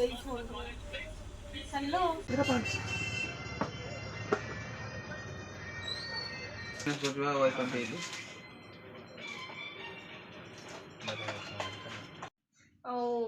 Hello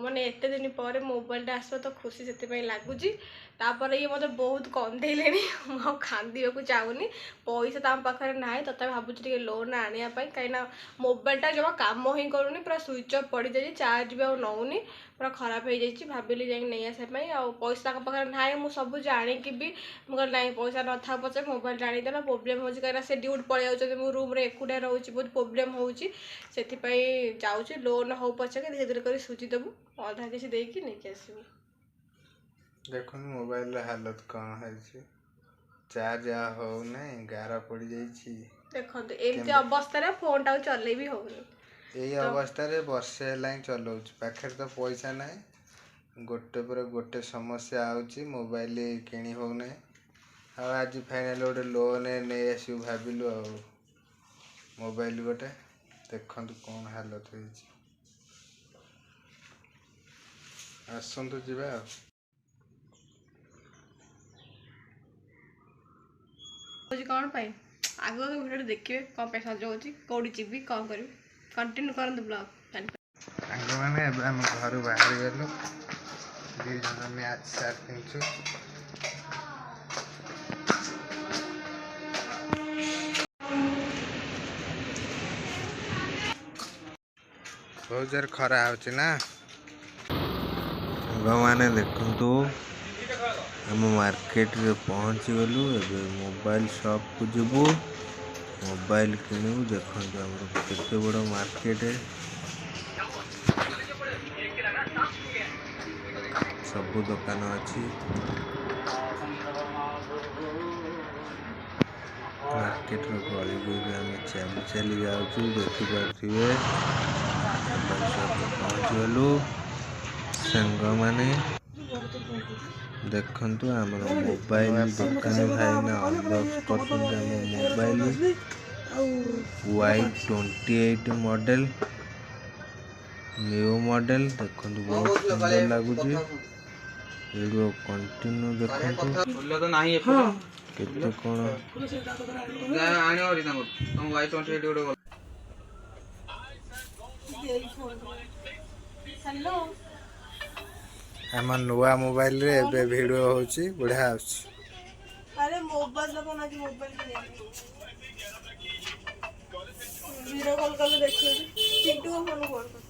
माने एते दिन पर मोबाइल आसवा तो खुशी से लगुच तापर ये मत बहुत कंधेले खांदा चाहूनी पैसा तम पाखे ना तथा भावुँ लोन आने कहीं मोबाइलटा जमा कम ही करूनी पूरा स्विच अफ पड़ जाए चार्ज भी आउनी पूरा खराब हो जाए भाविली जा नहीं आसापी पैसा पाखे ना मुझे सब जाणिकी भी मुझे ना पैसा न था पचे मोबाइल आनीदेला प्रोब्लेम हो कहीं से ड्यूटी पलि जाऊँ रूम एकुटिया रोचे बहुत प्रोब्लेम होती जाऊँ लोन हो पचे धीरे धीरे कर सुझीदेबू अधा किसी देकी नहीं आसबू देखो मोबाइल हालत कौन है चार्ज हो नहीं गारा पड़ जाइए देखो एमती अवस्था फोन टा चल भी होनी यही अवस्था रे वर्षे है चलाऊ पाखे तो पैसा ना गोटे पर गोटे समस्या आउची मोबाइल किणी हो ना आज फाइनाल गोटे लोन नहीं आसू भाविलु आ मोबाइल गोटे देखु कौन हालत हो आसतु जा कौन पाई आग भिडियो देखिए कौन पे सजाऊँ कौटी जी कौन करी कंटिन्यू करते ब्लॉग आगे मैंने आम घर बाहर गलु दीज मैच सार्ट पिंधु बहुत जोर खरा होना मैंने देखु आम मार्केट रे पहुँची गलु ए मोबाइल शॉप को जीवु मोबाइल किणु देखो केते बड़ मार्केट है सब दुकान अच्छी मार्केट रो गली गली आम चली चली जाऊँ देखिपे पहुँच गलु सांग मैंने देखु आमर मोबाइल दुकान भाईना अनबॉक्स कर mobile Y28 model new model देखो बहुत सुंदर लगुच कंटिन्यू देखो केते कौन हेलो आम नुआ मोबाइल रे एबे वीडियो होची बढ़िया आउची अरे मोबाइल लोग ना मोबाइल वीडियो कॉल कर देखिए चिंटू को फोन कर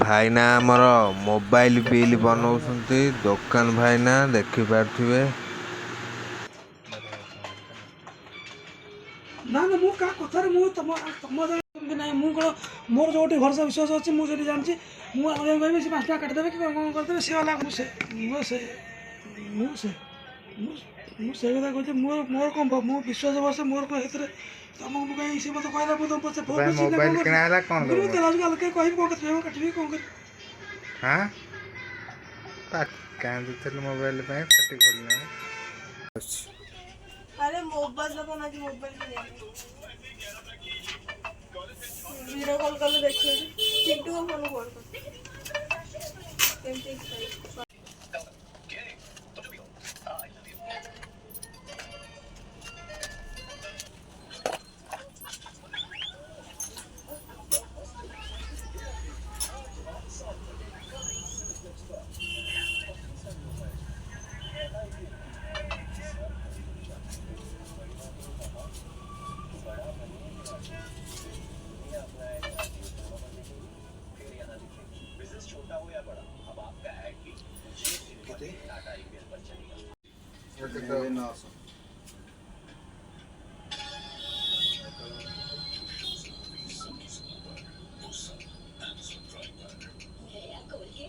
भाईना आमर मोबाइल बिल बनाउछन्ती दुकान भाईना देखि पारथिबे ना ना मु का कथार मु तम ना मु कोन मोर जोटी भरोसा विश्वास अछि मु जदी जानछि मु आगे कहबे से 5 टका काट देबे कि कोन कर देबे से वाला मु से कथा कहछि मोर कोन मु विश्वास वर्ष मोर को हेतरे तम मु कहि से मत कहला मु तम पछे फोन मोबाइल किनाला कोन मु ते लाज गाल के कहबे कोन करबे काटबे कोन कर हां पाट कांद तेल मोबाइल पे पाटी खोलना अरे मोबाइल लोग ना मोबाइल वीडियो कॉल कर देखिए चिंटू को फोन कर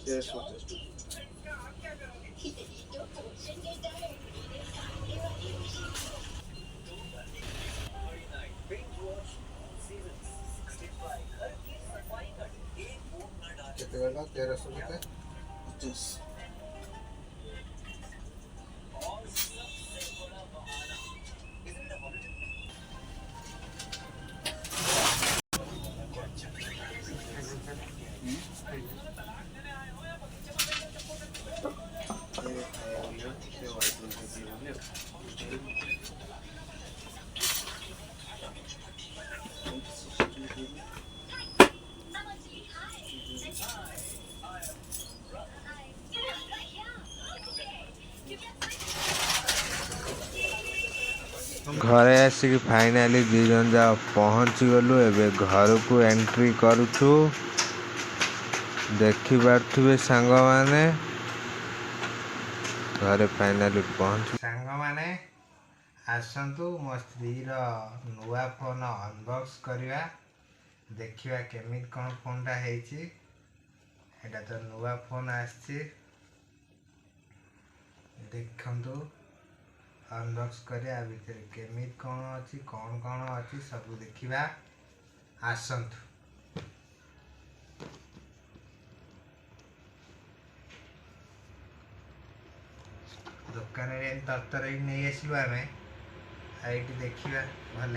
Yes, कितने 1300 घरे आसिक फाइनाली दी जन जा पहुँची गलु। एबे घर को एंट्री करुछु। देखि पारुथिबे सांग माने घरे फाइनाली पहुँच। सांग माने आसंतु मो स्त्री नुआ फोन अनबॉक्स करिया। देखिवा केमित कौन फोनटा हेची। एटा तो नुआ फोन आछि। देखंतु अनबॉक्स करिया भितर केमित कौन अछि कौन कौन अछि सब देखिवा आसंतु। दुकान रे तरतर नहीं आसिलु आमे आइटी देखिवा भल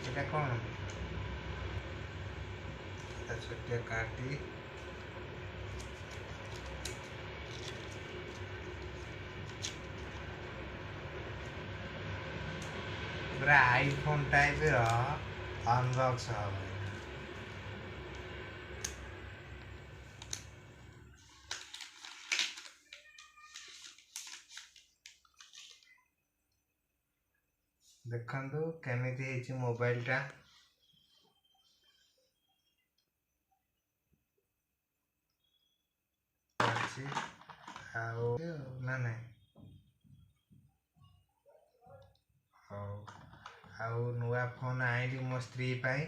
एटा कौन छोटिया कार्डटी पूरा आईफोन टाइप अनबॉक्स हम देखंतु केमिति हेची मोबाइल टा। आउ ना नहीं आउ नुआ फोन आइली मो स्त्री पाई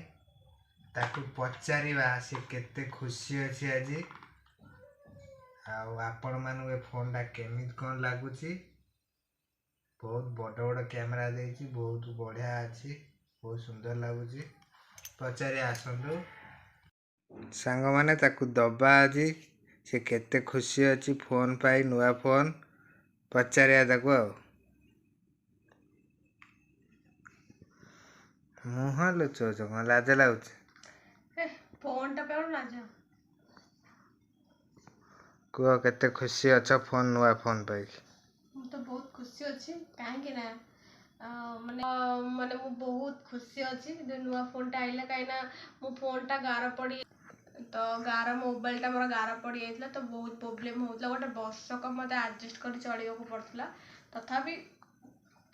ताकू पचारिबा से केते खुशी अछि आज। आउ आपण मानु ए फोन टा केमित कोन लागुची। बहुत बड़ बड़ कैमरा देछि बहुत बढ़िया अछि बहुत सुंदर लागुची। पचारि आसंतु सांग माने ताकू दबा आज से केते खुशी अछि फोन पाई नुआ फोन पचारिया ताकू। आ मुह लुचो कौन लाज लाଗୁଛି। फोन टा पे लाज कुह केते खुशी अच्छा फोन नुआ फोन पाई। तो बहुत खुशी अच्छी कहीं ना माने माने मु बहुत खुशी अच्छी जो नुआ फोन टा आइला कहीं ना मो फोन टा गार पड़ी तो गार मोबाइल टा मोर गार पड़ी जाइतला तो बहुत प्रोब्लेम होतला। गोटे वर्षक मते एडजस्ट कर चलिया को पड़तला तथापि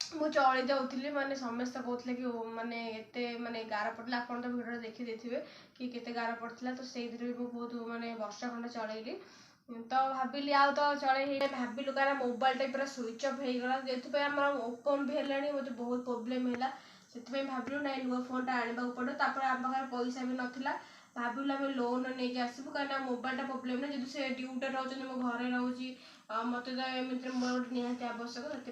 मु चली जाउथिली। माने समस्त कहउथले कि माने एते माने गार पड़ला आपण तो वीडियो देखि देथिबे कि केते गार पड़तला तो सेइ दिरे मु बहुत माने वर्ष खंड चलैली। तो भाविली आउ तो चले ही भाविलु कारण मोबाइल टा पूरा स्विच ऑफ हो गला जेथि आम ओपन भी हेलानी मते बहुत प्रोब्लेम हैला। से भाविलु ना नुआ फोन टा आने पड़ो तापर आम पाखे पैसा भी नथिला। भाविलु आम लोन नहीं आसबू कहीं मोबाइल टा प्रोब्लेम ना जब से ड्यूटी रोचे मो घरे रोची मत तो एमती मोर गोटे निहाती आवश्यक से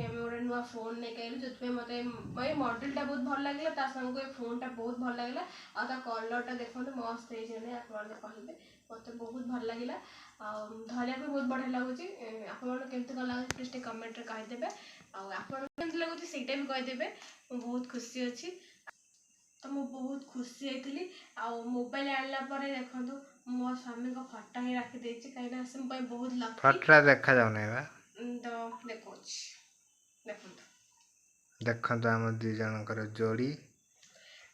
गोटे नुआ फोन नहीं कहलु जो मत मॉडल टा बहुत भल लगे संग फोन टा बहुत भल लगे आ कलर टा देखो मस्त है आप कहे मत बहुत भल लगे धरिया भी बहुत बढ़िया लगुच। आपमती कौन लगे प्लीज कमेंट कहीदेवे आपको लगुच से भी कहीदेवे। बहुत खुशी अच्छी तो मु बहुत खुशी होती। मोबाइल आनला देखो मो स्वामी को फटा ही रखी देछि कहीं से मो बहुत लकी फटरा देखा जाउ नै बा तो देखो देखंतु हम दी जनकर जोड़ी।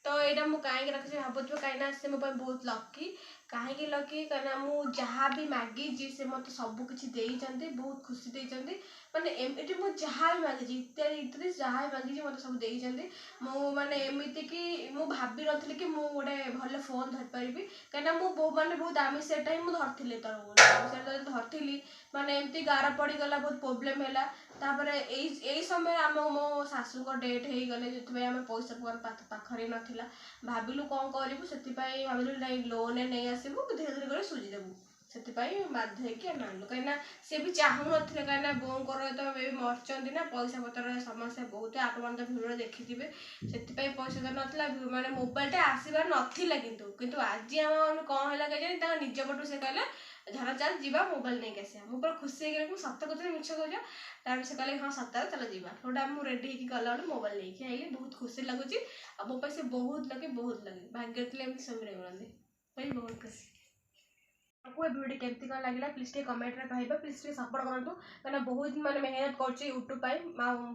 तो यहाँ मुझे कहीं रखी भावुँ कहीं से मो बहुत लकी कहीं लकी कहीं मु जहाँ भी मागिजी से मत सबकि देते बहुत खुशी देते माने एमती मु जहाँ भी मागिजी इत्यादि इत्यादि जहाँ भी मागिजी मत सब देते मु माने एमती कि मु भाभी नी कि मु गोटे भल फोन धरी पारि कहीं मु माने बहुत दामी सेटा ही धरती धरती माने एमती गार पड़गला बहुत प्रोब्लेम है। तापर यही समय आम मो शाशु को डेथ हो गले जो आम पैसा पाखरे नाला भाविलु कौन करूँ से भाविलु नहीं लोन नहीं आसबू धीरे धीरे कर सुझीदेबू से बाध्य आनलु कहीं सी भी चाहून कहीं बोर तो मरचंदी ना पैसा पतर समस्या बहुत आप तो भिड़ देखिथे से पैसा तो नाला माने मोबाइल टा आसबार नाला किंतु आज आम कौन है क्या निज पटू से कहले धर चल जीवा मोबाइल नहीं आसा मु पूरा खुशी हो सत कह मिछ कह से कहले हाँ सतर चल जीवा थोड़ा मुझे रेडी होगी गला मोबाइल नहीं आई बहुत खुशी लगुच। मो पे बहुत लगे भाग्य थे सब मिलते बहुत खुशी। आपको वीडियो केमती कौन लगे प्लीज कमेंट में कहे प्लीज सपोर्ट करूँ कहीं बहुत माने मेहनत कर यूट्यूब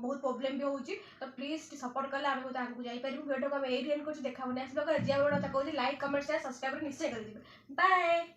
बहुत प्रोब्लेम भी होची तो प्लीज सपोर्ट कले आम बहुत आगे जापर वीडियो को एंड कर देखा आसवा जी बड़ा कहूँ लाइक कमेंट शेयर सब्सक्राइब निश्चय कर बाय।